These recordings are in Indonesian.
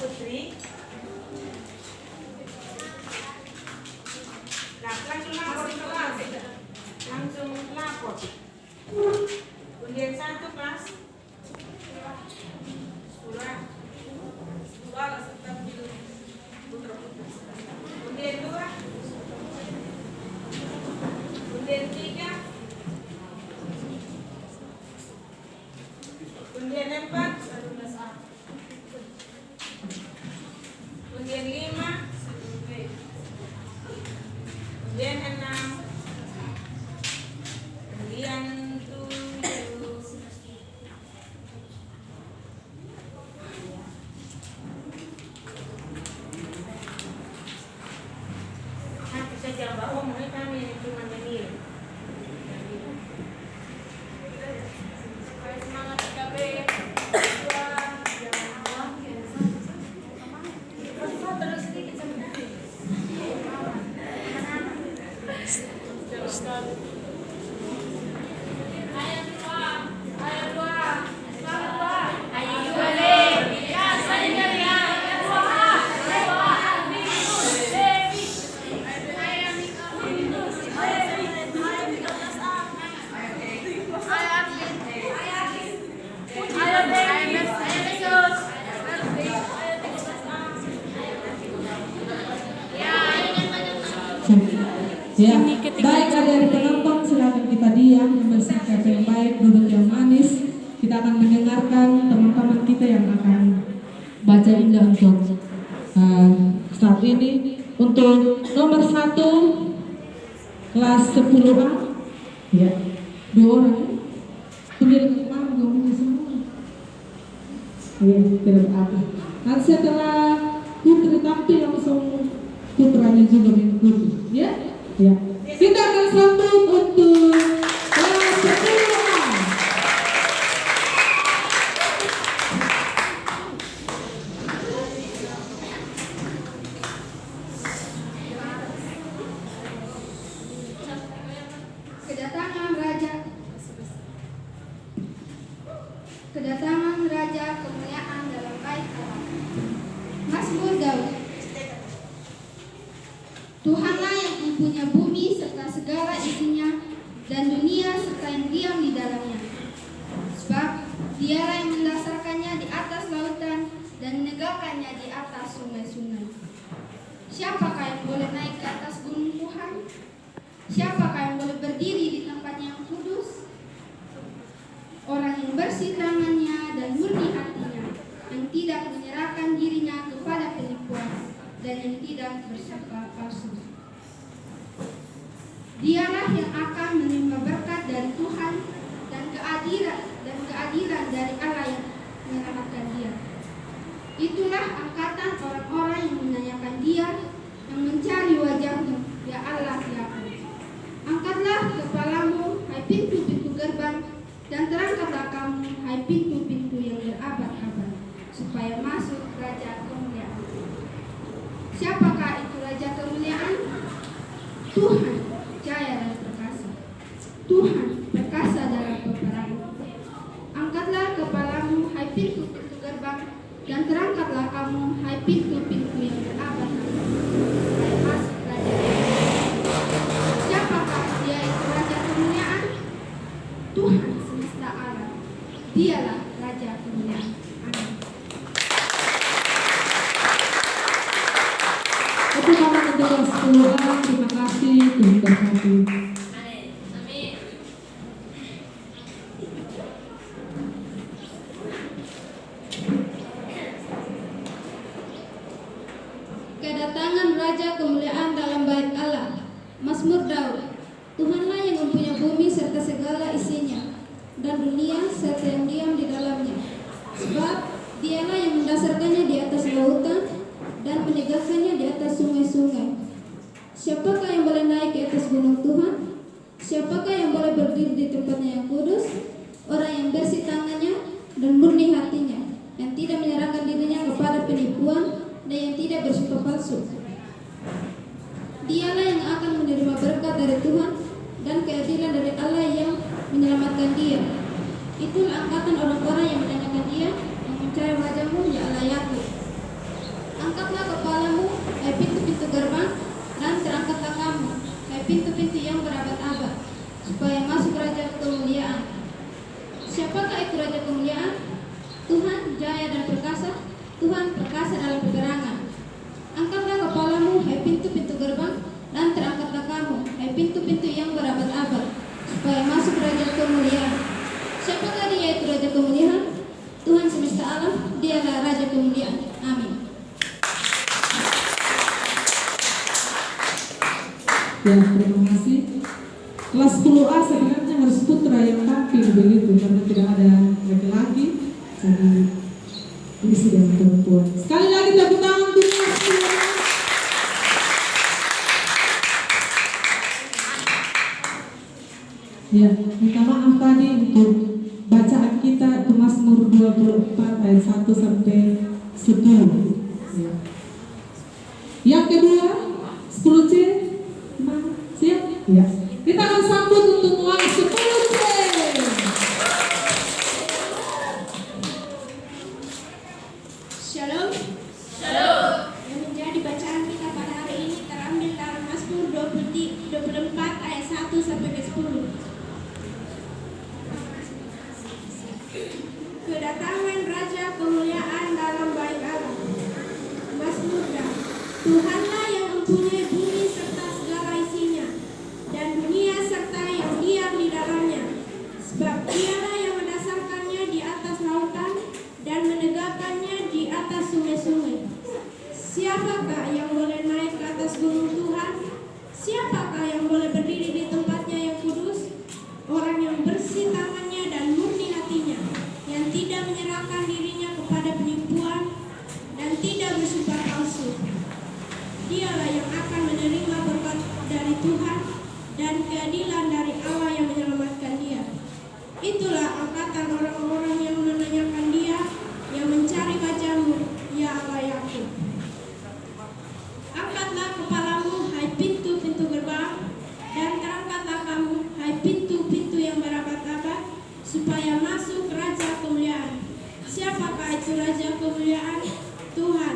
Putri. Nah, langsung lapor di kelas. Langsung lapor. Undian 1 kelas. Sekolah. Sekolah tetap di putra-putri. Undian 2. Undian 3. Undian 4. Undian 5. Undian 6. Undian 7. Nanti saja bahwa mereka cuma menilai. Semangat KB. Ya, baik dari penonton silakan kita diam, bersikap yang baik, duduk yang manis. Kita akan mendengarkan teman-teman kita yang akan baca indah untuk saat ini. Untuk nomor 1 kelas 10A, ya, 2 orang. Sendiri kemana ngomongnya semua? Ya, tidak apa. Nanti setelah Putri tampil langsung putranya juga mengikuti, ya. Ya. Kita akan sambut untuk kelas 10A. Kedatangan Raja kemuliaan dalam bait Allah. Mazmur Daud. Tuhanlah yang mempunyai bumi serta segala isinya, dan dunia serta yang diam di dalamnya. Sebab Dialah yang mendasarkannya di atas lautan dan menegakkannya di atas sungai-sungai. Siapakah yang boleh naik ke atas gunung Tuhan? Siapakah yang boleh berdiri di tempatnya yang kudus? Orang yang bersih tangannya dan murni hatinya, yang tidak menyerahkan dirinya kepada penipuan dan yang tidak bersumpah palsu. Dialah yang akan menerima berkat dari Tuhan dan keadilan dari Allah yang menyelamatkan dia. Itulah angkatan orang-orang yang menanyakan dia, yang mencari wajahmu, ya Allah Yakub. Angkatlah kepalamu, hai pintu-pintu gerbang, dan terangkatlah kamu, hai pintu-pintu yang berabad-abad, supaya masuk Raja Kemuliaan. Siapakah itu Raja Kemuliaan? Tuhan, jaya dan perkasa. Tuhan, perkasa dalam peperangan. Angkatlah kepalamu, hai pintu-pintu gerbang, dan terangkatlah kamu, hai pintu-pintu yang berabad-abad, supaya masuk Raja Kemuliaan. Siapakah dia itu Raja Kemuliaan? Tuhan semesta alam. Dialah Raja Kemuliaan. Amin. Itu kami mendengar sepuluh. Terima kasih, Tuhan berkati. Kedatangan Raja Kemuliaan dalam bait Allah. Mazmur Daud. Tuhanlah yang mempunyai bumi serta segala isinya, dan dunia serta yang diam di dalamnya. Sebab Dialah yang mendasarkannya di atas lautan dan menegakkannya di atas sungai-sungai. Siapakah yang boleh naik ke atas gunung Tuhan? Siapakah yang boleh berdiri di tempatnya yang kudus? Orang yang bersih tangannya dan murni hatinya, yang tidak menyerahkan dirinya kepada penipuan dan yang tidak bersumpah palsu. Dialah yang akan menerima berkat dari Tuhan dan keadilan dari Allah yang menyelamatkan dia. Itulah angkatan orang-orang yang menanyakan dia, yang mencari wajahmu, ya Allah Yakub. Tuhan perkasa dalam peperangan. Angkatlah kepalamu, hai pintu-pintu gerbang, dan terangkatlah kamu, hai pintu-pintu yang berabad-abad, supaya masuk Raja kemuliaan. Siapakah Dia itu Raja kemuliaan? Tuhan semesta alam, Dialah Raja kemuliaan. Amin. Ya, terima kasih. Kelas 10A sebenarnya harus putra yang tampil begitu, karena tidak ada laki-laki. Jadi ini sudah perempuan. Sekali lagi tepuk tangan untuk kelas 10A. Ya, minta maaf tadi untuk bacaan kita itu Mazmur 24 ayat 1 sampai 10. Ya. Yang kedua, 10C. Siap? Ya. Kita akan sambut untuk uang 10C. Shalom. Shalom. Yang menjadi bacaan kita pada hari ini terambil dalam Mazmur 24 ayat 1 sampai ke 10. Kedatangan Raja kemuliaan dalam bait Allah. Mazmur Daud. Tuhanlah yang mempunyai bumi serta segala isinya, dan dunia serta yang diam di dalamnya. Sebab Dialah yang mendasarkannya di atas lautan dan menegakkannya di atas sungai-sungai. Siapakah yang boleh naik ke atas gunung Tuhan? Siapakah yang boleh berdiri di tempatnya yang kudus? Orang yang bersih tangannya dan murni hatinya, yang tidak menyerahkan dirinya kepada penipuan dan tidak bersumpah palsu. Dialah yang akan menerima berkat dari Tuhan dan keadilan dari Allah yang menyelamatkan dia. Itulah angkatan orang-orang yang menanyakan Dia, yang mencari wajah-Mu, ya Allah Yakub. Angkatlah kepalamu, hai pintu-pintu gerbang, dan terangkatlah kamu, hai pintu-pintu yang berabad-abad, supaya masuk Raja kemuliaan. Siapakah itu Raja kemuliaan? Tuhan,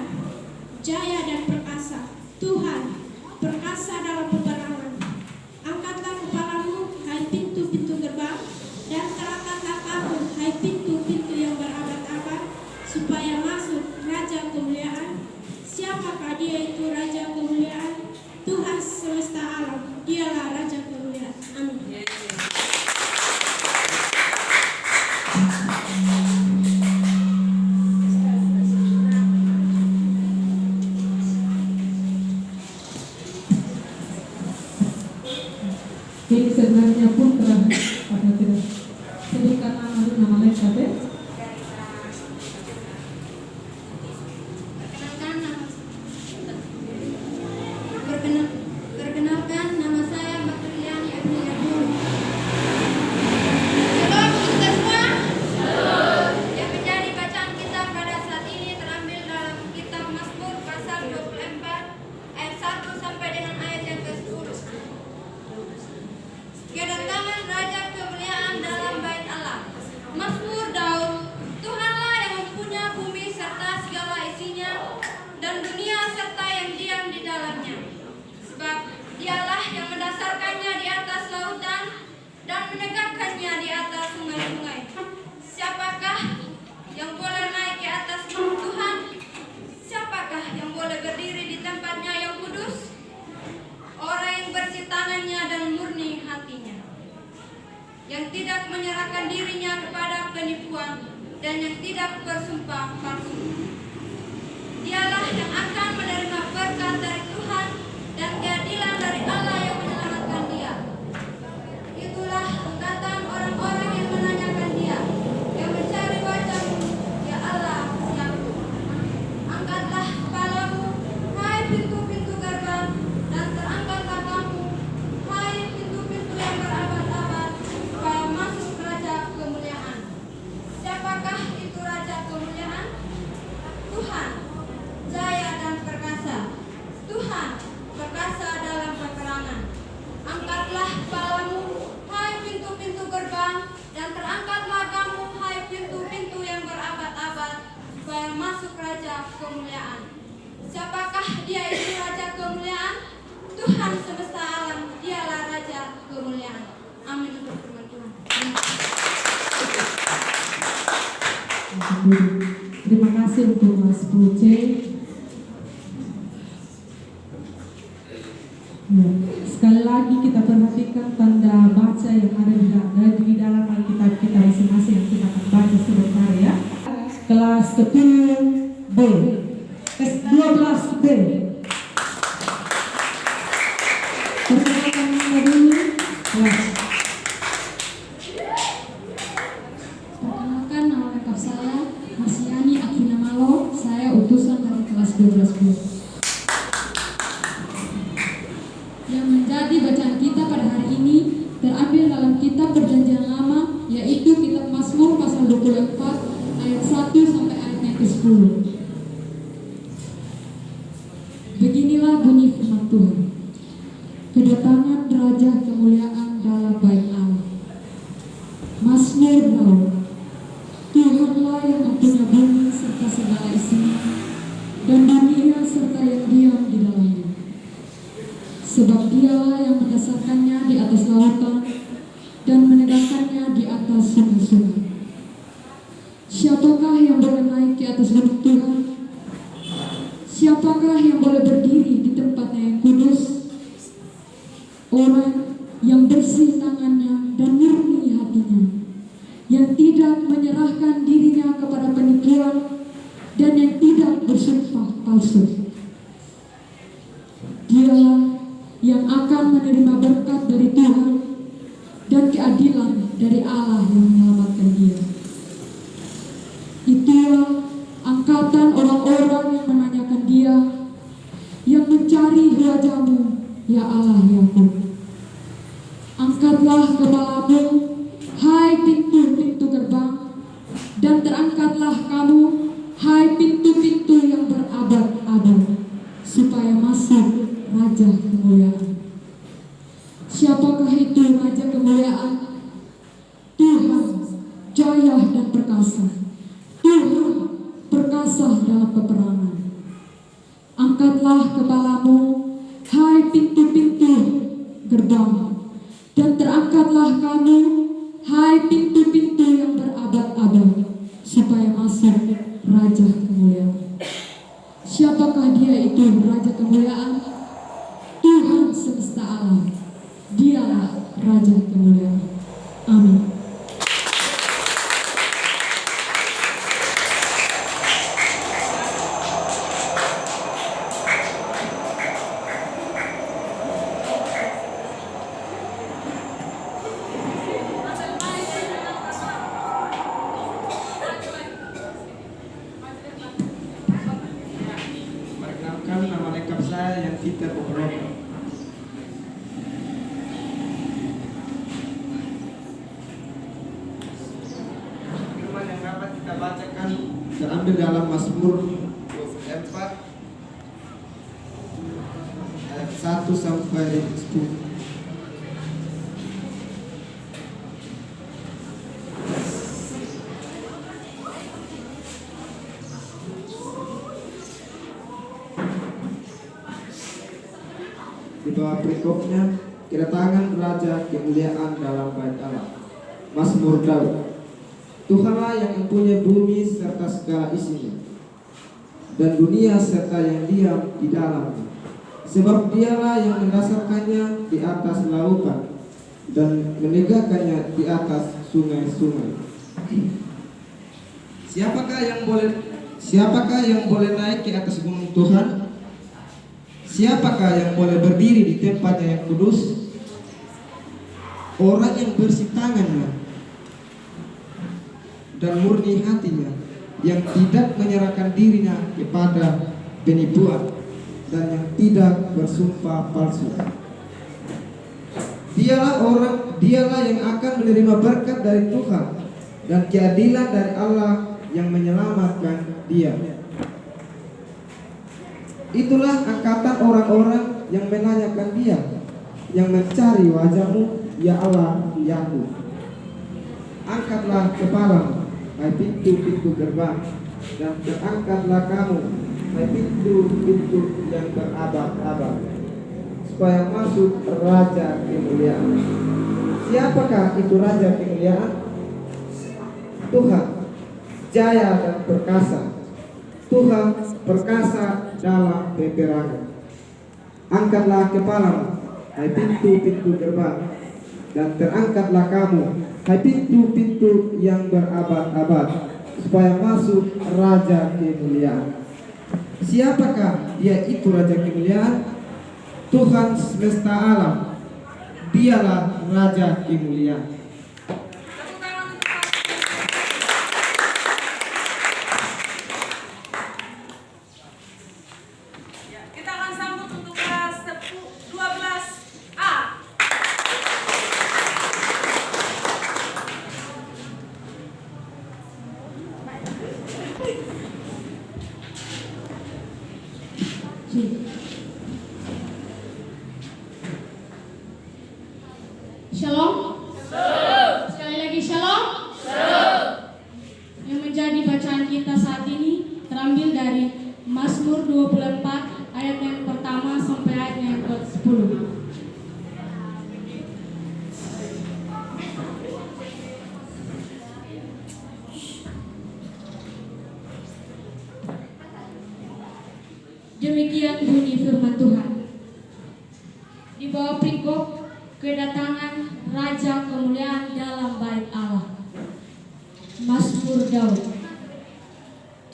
jaya dan perkasa. Tuhan, perkasa dalam peperangan. Angkatlah kepalamu, hai pintu-pintu gerbang, dan terangkatlah kamu, hai pintu-pintu yang berabad-abad, supaya masuk Raja kemuliaan. Siapakah Dia itu Raja kemuliaan? Tuhan semesta alam, Dialah Raja kemuliaan. Amin. Ini sebenarnya putra, karena tidak sebutkan nama lengkap ya. Perkenalkan nama saya Bakriani Amelia Dulu. Shalom kita semua. Shalom. Yang menjadi bacaan kita pada saat ini terambil dalam kitab Mazmur pasal 24 ayat 1 sampai dengan ayat yang ke-10. Kedatangan Raja kemuliaan dalam bait Allah. Mazmur Daud. Tuhanlah yang mempunyai bumi serta segala isinya, dan dunia serta yang diam di dalamnya. Sebab Dialah yang mendasarkannya di atas lautan dan menegakkannya di atas sungai-sungai. Siapakah yang boleh naik ke atas gunung Tuhan? Siapakah yang boleh berdiri di tempatnya yang kudus? Orang yang bersih tangannya dan murni hatinya, yang tidak menyerahkan dirinya kepada penipuan dan yang tidak bersumpah palsu. Dialah yang akan menerima berkat dari Tuhan dan keadilan dari Allah yang menyelamatkan dia. Itulah angkatan orang-orang yang menanyakan Dia, yang mencari wajah-Mu, ya Allah Yakub. Angkatlah kepalamu, hai pintu-pintu gerbang, dan terangkatlah kamu, hai pintu-pintu yang berabad-abad, supaya masuk Raja kemuliaan. Siapakah itu Raja kemuliaan? Tuhan, jaya dan perkasa. Tuhan, perkasa dalam peperangan. Angkatlah kepalamu, hai pintu-pintu gerbang, dan terangkatlah kamu, hai pintu-pintu yang berabad-abad, supaya masuk Raja kemuliaan. Siapakah Dia itu Raja kemuliaan? Tuhan semesta alam, Dialah Raja kemuliaan. Amin untuk firman Tuhan. Terima kasih. kasih untuk kelas 10C. Ya, sekali lagi kita perhatikan tanda baca yang ada di dalam Alkitab kita masing-masing yang kita akan baca sebentar ya. Kelas 10B, kelas 12B. Perkenalkan nama dulu. Kelas. Perkenalkan, nama lengkap saya Masiani Akina Malo. Saya utusan dari kelas 12B. Yang menjadi bacaan kita pada hari ini terambil dalam kitab Perjanjian Lama, yaitu kitab Mazmur pasal 24 ayat 1 sampai ayat yang ke-10. Beginilah bunyi firman Tuhan. Kedatangan Raja kemuliaan dalam bait Allah. Mazmur Daud. Tuhanlah yang mempunyai bumi serta segala isinya, dan dunia serta yang diam di dalamnya. Sebab dialah yang mendasarkannya di atas lautan dan menegakkannya di atas sungai-sungai. Siapakah yang boleh naik ke atas gunung Tuhan? Siapakah yang boleh berdiri di tempatnya yang kudus? Orang yang bersih tangannya dan murni hatinya, yang tidak menyerahkan dirinya kepada penipuan dan yang tidak bersumpah palsu. Dialah yang akan menerima berkat dari Tuhan dan keadilan dari Allah yang menyelamatkan dia. Itulah angkatan orang-orang yang menanyakan dia, yang mencari wajah-Mu, ya Allah Yakub. Angkatlah kepalamu, hai pintu-pintu gerbang, dan terangkatlah kamu, hai pintu-pintu yang berabad-abad, supaya masuk Raja kemuliaan. Siapakah itu Raja kemuliaan? Tuhan, jaya dan perkasa. Tuhan, perkasa dalam peperangan. Angkatlah kepalamu, hai pintu-pintu gerbang, dan terangkatlah kamu, hai pintu-pintu yang berabad-abad, supaya masuk Raja kemuliaan. Siapakah dia itu Raja kemuliaan? Tuhan semesta alam. Dialah Raja kemuliaan. Amin. Perkenalkan, nama lengkap saya yang kita Pokrono. Firman yang dapat kita bacakan terambil dalam Mazmur 24 ayat 1 sampai 10. Di bawah perikopnya, kedatangan Raja kemuliaan dalam bait Allah. Mazmur Daud. Tuhanlah yang mempunyai bumi serta segala isinya, dan dunia serta yang diam di dalamnya. Sebab dialah yang mendasarkannya di atas lautan dan menegakkannya di atas sungai-sungai. Siapakah yang boleh naik ke atas gunung Tuhan? Siapakah yang boleh berdiri di tempatnya yang kudus? Orang yang bersih tangannya dan murni hatinya, yang tidak menyerahkan dirinya kepada penipuan dan yang tidak bersumpah palsu. Dialah yang akan menerima berkat dari Tuhan dan keadilan dari Allah yang menyelamatkan dia. Itulah angkatan orang-orang yang menanyakan dia, yang mencari wajah-Mu, ya Allah Yakub. Angkatlah kepalamu, hai pintu-pintu gerbang, dan terangkatlah kamu, hai pintu-pintu yang berabad-abad, supaya masuk Raja kemuliaan. Siapakah itu Raja kemuliaan? Tuhan, jaya dan perkasa. Tuhan perkasa dalam peperangan. Angkatlah kepalamu, hai pintu-pintu gerbang, dan terangkatlah kamu, hai pintu-pintu yang berabad-abad, supaya masuk Raja kemuliaan. Siapakah dia itu Raja kemuliaan? Tuhan semesta alam, dialah Raja kemuliaan. Kita akan sambut untuk kelas 12A. Shalom. Sekali lagi shalom. Yang menjadi bacaan kita saat ini terambil dari Mazmur 24 ayat yang pertama sampai ayat yang ke-10. Demikian bunyi firman Tuhan. Di bawah perikop kedatangan Raja kemuliaan dalam bait Allah. Mazmur Daud.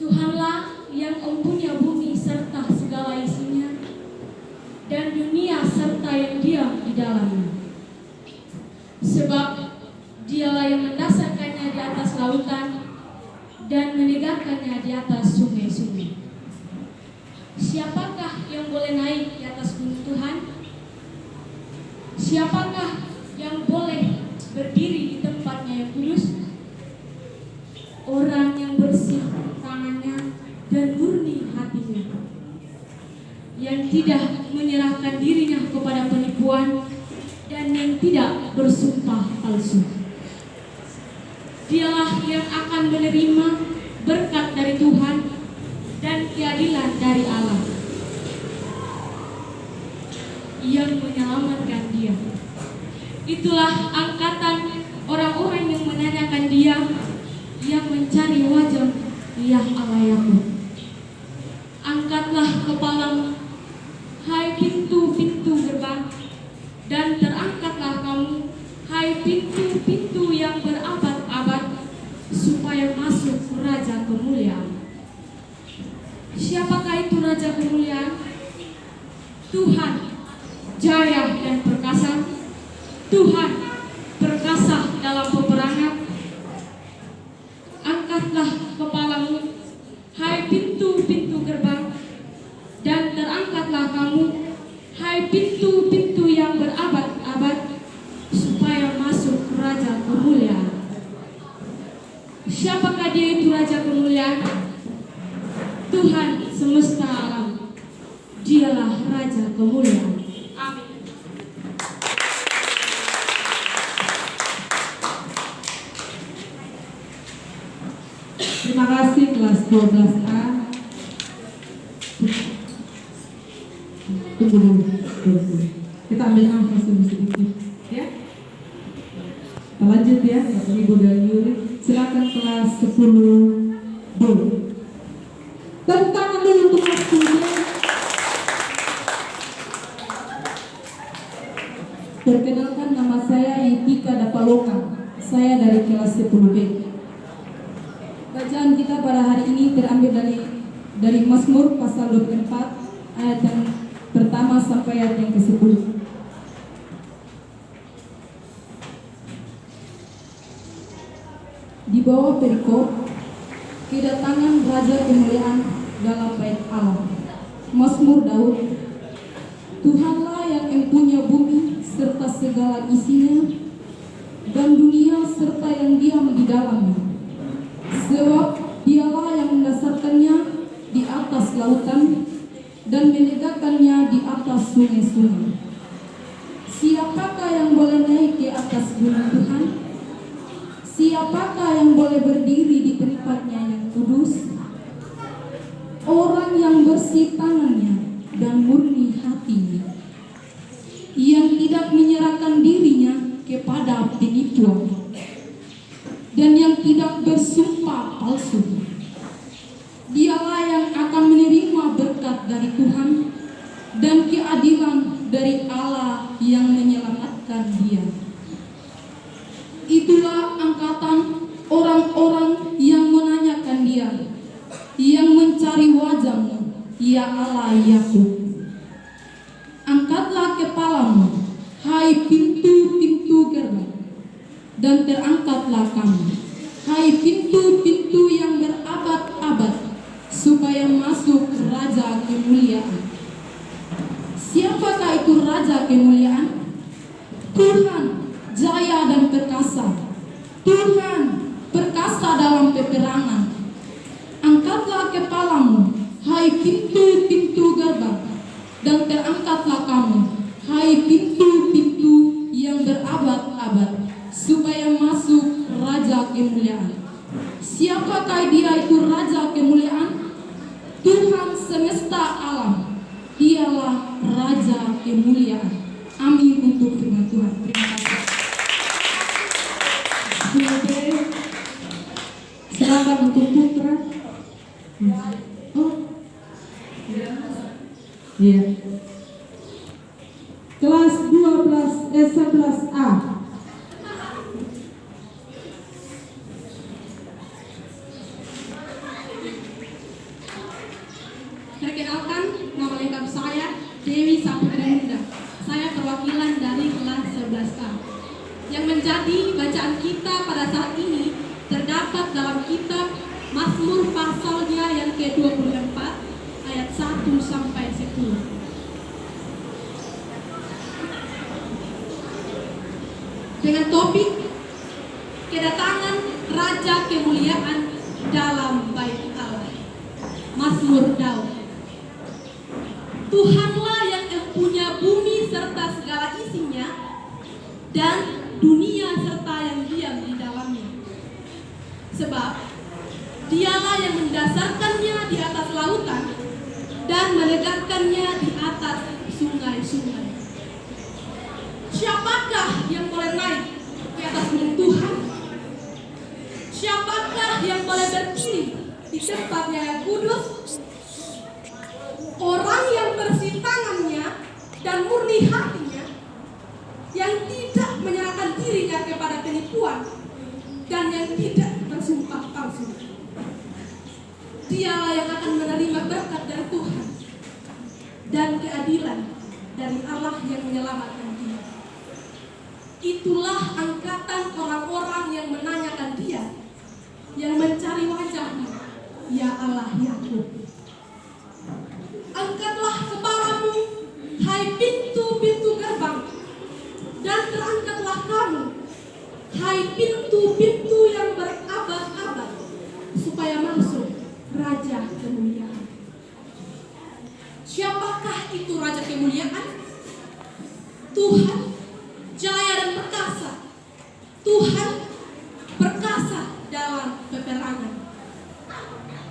Tuhanlah yang empunya bumi serta segala isinya, dan dunia serta yang diam di dalamnya. Sebab dialah yang mendasarkannya di atas lautan dan menegakkannya di atas sungai-sungai. Siapakah yang boleh naik di atas gunung Tuhan? Siapakah yang boleh berdiri di tempatnya yang kudus? Orang yang bersih tangannya dan murni hatinya, yang tidak menyerahkan dirinya kepada penipuan dan yang tidak bersumpah palsu. Dialah yang akan menerima berkat dari Tuhan dan keadilan dari Allah, yang menyelamatkan dia. Itulah angkatan orang-orang yang menanyakan dia, yang mencari wajah ya Allah Yakub. Angkatlah kepalamu, hai pintu-pintu gerbang, dan terangkatlah kamu, hai pintu-pintu yang berabad-abad, supaya masuk Raja kemuliaan. Siapakah itu Raja kemuliaan? Tuhan jaya dan perkasa, Tuhan perkasa dalam peperangan. Angkatlah kepalamu, hai pintu-pintu gerbang, dan terangkatlah kamu, hai pintu-pintu yang berabad-abad, supaya masuk Raja kemuliaan. Siapakah dia itu Raja kemuliaan? Tuhan semesta alam, dialah Raja kemuliaan. Amin. Terima kasih kelas 12A. Tunggu dulu. Kita ambil nafas dulu sedikit, ya. Kita lanjut ya, Bapak Ibu dan Yuri. Silakan kelas 10B. Tepuk tangan dulu untuk kelas 10B. Perkenalkan, nama saya Itika Dapaloka. Saya dari kelas 10B. Bacaan kita pada hari ini terambil dari Mazmur pasal 24 ayat yang pertama sampai ayat yang ke-10. Di bawah perikop kedatangan Raja kemuliaan dalam bait Allah. Mazmur Daud. Tuhanlah yang empunya bumi serta segala isinya, dan dunia serta yang diam di dalamnya. Sebab dialah yang mendasarkannya di atas lautan dan menegakkannya di atas sungai-sungai. Siapakah yang boleh naik di atas gunung Tuhan? Siapakah yang boleh berdiri di tempatnya yang kudus? Orang yang bersih tangannya dan murni hatinya, yang tidak menyerahkan dirinya kepada penipuan dan yang tidak bersumpah palsu. Dialah yang dan keadilan dari Allah yang menyelamatkan dia. Itulah angkatan orang-orang yang menanyakan dia, yang mencari wajah-Mu, ya Allah Yakub. Angkatlah kepalamu, hai pintu-pintu gerbang, dan terangkatlah kamu, hai pintu-pintu yang berabad-abad, supaya masuk Raja kemuliaan. Siapakah itu Raja kemuliaan? Tuhan, jaya dan perkasa. Tuhan, perkasa dalam peperangan. Angkatlah kepalamu, hai pintu-pintu gerbang, dan terangkatlah kamu, hai pintu-pintu yang berabad-abad, supaya masuk Raja kemuliaan. Siapakah dia itu Raja kemuliaan? Tuhan semesta alam, dialah Raja kemuliaan. Amin untuk firman Tuhan. Terima kasih. Silakan untuk putra. Oh, iya. Kelas 11A. Perkenalkan, nama lengkap saya Dewi Saputra Bunda. Saya perwakilan dari kelas 11A. Yang menjadi bacaan kita pada saat ini terdapat dalam kitab Mazmur pasalnya yang ke-24 ayat 1 sampai 10. Dengan topik kedatangan Raja kemuliaan dalam bait Allah. Mazmur Daud. Tuhanlah yang empunya bumi serta segala isinya, dan dunia serta yang diam di dalamnya. Sebab dialah yang mendasarkannya di atas lautan dan menegakkannya di atas sungai-sungai. Siapakah yang boleh naik di atas gunung Tuhan? Siapakah yang boleh berdiri di tempatnya yang kudus? Orang yang bersih tangannya dan murni hatinya, yang tidak menyerahkan dirinya kepada penipuan dan yang tidak bersumpah palsu. Dialah yang akan menerima berkat dari Tuhan dan keadilan dari Allah yang menyelamatkan dia. Itulah angkatan orang-orang yang menanyakan dia, yang mencari wajah-Mu, ya Allah Yakub. Angkatlah kepalamu, hai pintu-pintu gerbang, dan terangkatlah kamu, hai pintu-pintu yang berabad-abad, supaya masuk Raja kemuliaan. Siapakah itu Raja kemuliaan? Tuhan, jaya dan perkasa. Tuhan, perkasa dalam peperangan.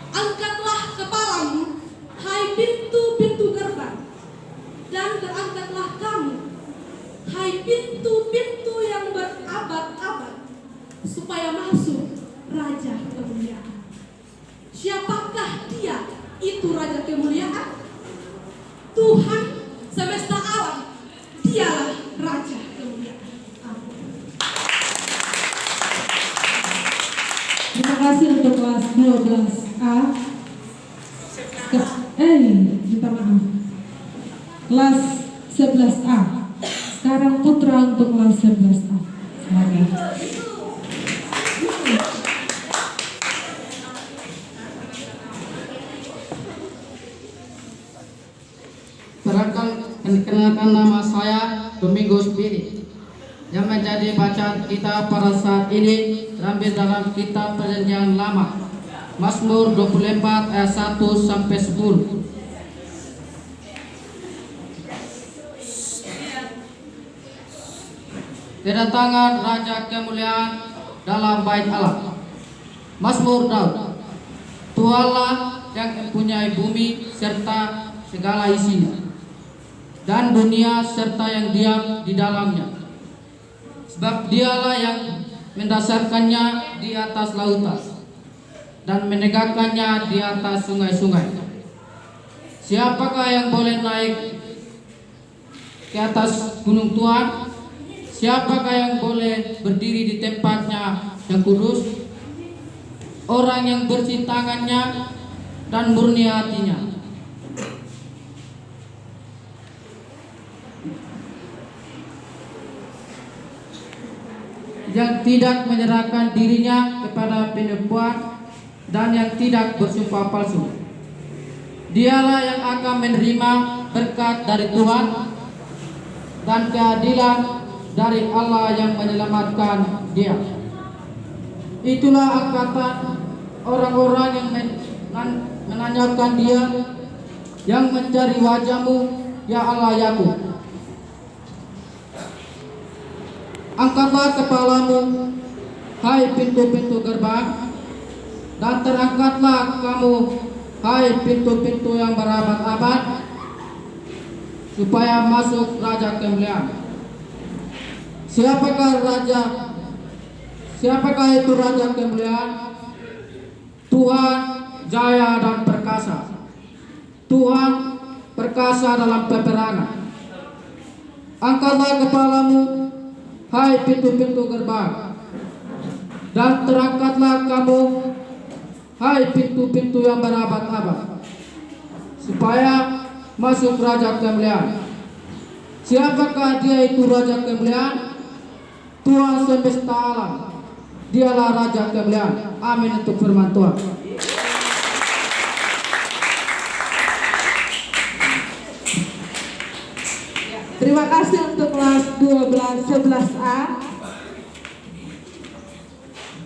Angkatlah kepalamu, hai pintu-pintu gerbang, dan terangkatlah kamu, hai pintu-pintu yang berabad-abad, supaya masuk Raja kemuliaan. Siapakah dia itu Raja kemuliaan? Tuhan semesta alam, dialah Raja kemuliaan. Amin. Terima kasih untuk kelas 12A. Minta maaf. Kelas 11A. Sekarang putra untuk kelas 11A. Silakan. Perkenalkan, nama saya Domingo Spirit. Yang menjadi bacaan kita pada saat ini terambil dalam kitab Perjanjian Lama, Mazmur 24 ayat 1 sampai 10. Kedatangan Raja kemuliaan dalam bait Allah. Mazmur Daud. Tuhanlah yang mempunyai bumi serta segala isinya, dan dunia serta yang diam di dalamnya. Sebab dialah yang mendasarkannya di atas lautan dan menegakkannya di atas sungai-sungai. Siapakah yang boleh naik ke atas gunung Tuhan? Siapakah yang boleh berdiri di tempatnya yang kudus? Orang yang bersih tangannya dan murni hatinya, yang tidak menyerahkan dirinya kepada penipuan dan yang tidak bersumpah palsu. Dialah yang akan menerima berkat dari Tuhan dan keadilan dari Allah yang menyelamatkan dia. Itulah angkatan orang-orang yang menanyakan dia, yang mencari wajah-Mu, ya Allah Yakub. Angkatlah kepalamu, hai pintu-pintu gerbang, dan terangkatlah kamu, hai pintu-pintu yang berabad-abad, supaya masuk Raja kemuliaan. Siapakah itu Raja kemuliaan? Tuhan jaya dan perkasa. Tuhan perkasa dalam peperangan. Angkatlah kepalamu, hai pintu-pintu gerbang, dan terangkatlah kamu, hai pintu-pintu yang berabad-abad, supaya masuk Raja kemuliaan. Siapakah dia itu Raja kemuliaan? Tuhan semesta alam, dialah Raja kemuliaan. Amin untuk firman Tuhan. Terima kasih untuk kelas 11A.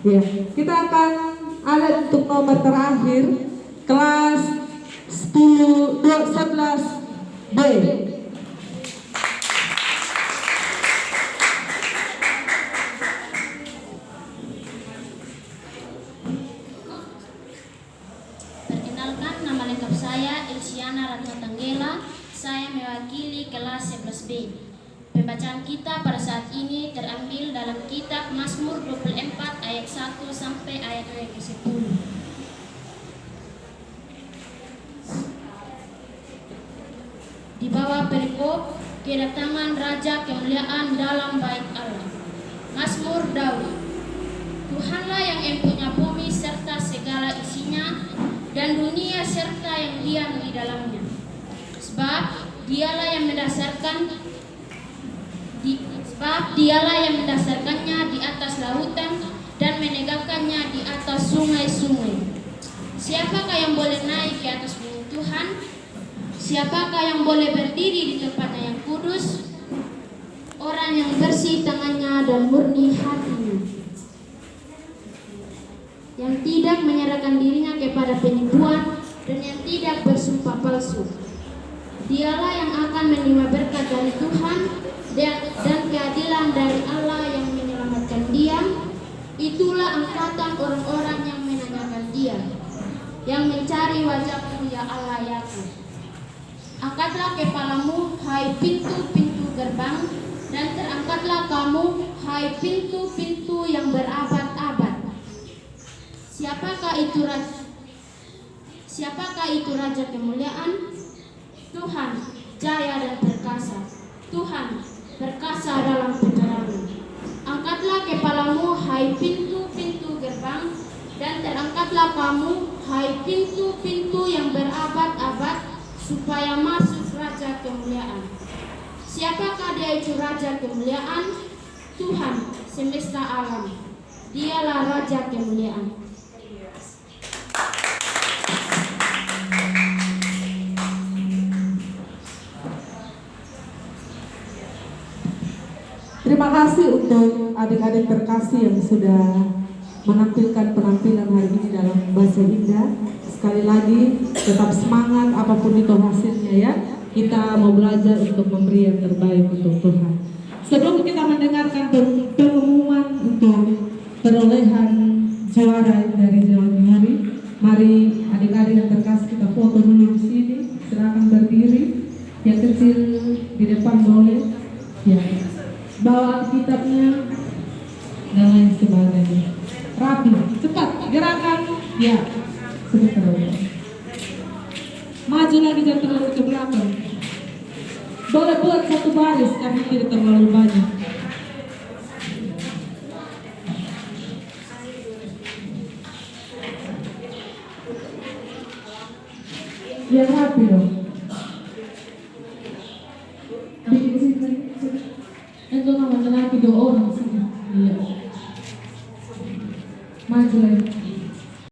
Ya, kita akan ada untuk nomor terakhir kelas 11B. Perkenalkan, nama lengkap saya Elsiana Ratna Tanggela. Saya mewakili kelas 11B. Pembacaan kita pada saat ini terambil dalam kitab Mazmur 24 ayat 1 sampai ayat yang ke-10. Di bawah perikop kedatangan Raja kemuliaan dalam bait Allah. Mazmur Daud. Tuhanlah yang empunya bumi serta segala isinya, dan dunia serta yang diam di dalamnya. Sebab dialah yang mendasarkannya di atas lautan dan menegakkannya di atas sungai-sungai. Siapakah yang boleh naik ke atas gunung Tuhan? Siapakah yang boleh berdiri di tempatnya yang kudus? Orang yang bersih tangannya dan murni hatinya, yang tidak menyerahkan dirinya kepada penipuan dan yang tidak bersumpah palsu. Dialah yang akan menerima berkat dari Tuhan dan keadilan dari Allah yang menyelamatkan dia. Itulah angkatan orang-orang yang menanyakan dia, yang mencari wajah-Mu, ya Allah Yakub. Angkatlah kepalamu, hai pintu-pintu gerbang, dan terangkatlah kamu, hai pintu-pintu yang berabad-abad. Siapakah itu Raja kemuliaan? Tuhan jaya dan perkasa. Tuhan perkasa dalam peperangan. Angkatlah kepalamu, hai pintu-pintu gerbang, dan terangkatlah kamu, hai pintu-pintu yang berabad-abad, supaya masuk Raja kemuliaan. Siapakah dia itu Raja kemuliaan? Tuhan semesta alam, dialah Raja kemuliaan. Terima kasih untuk adik-adik terkasih yang sudah menampilkan penampilan hari ini dalam bahasa indah. Sekali lagi tetap semangat apapun itu hasilnya ya. Kita mau belajar untuk memberi yang terbaik untuk Tuhan. Sebelum kita mendengarkan pengumuman untuk perolehan juara dari Jawa Timur, mari adik-adik yang terkasih kita foto dulu di sini. Silakan berdiri. Yang kecil di depan boleh. Ya. Bawa kitabnya dan lain sebagainya. Rapi, cepat, gerakan. Ya, sebentar. Maju lagi, jangan terlalu ke belakang. Boleh buat satu baris tapi tidak terlalu banyak. Yang rapi dong. Bikin sini. Itu namanya rapi 2 orang sini. Iya. Maju lagi.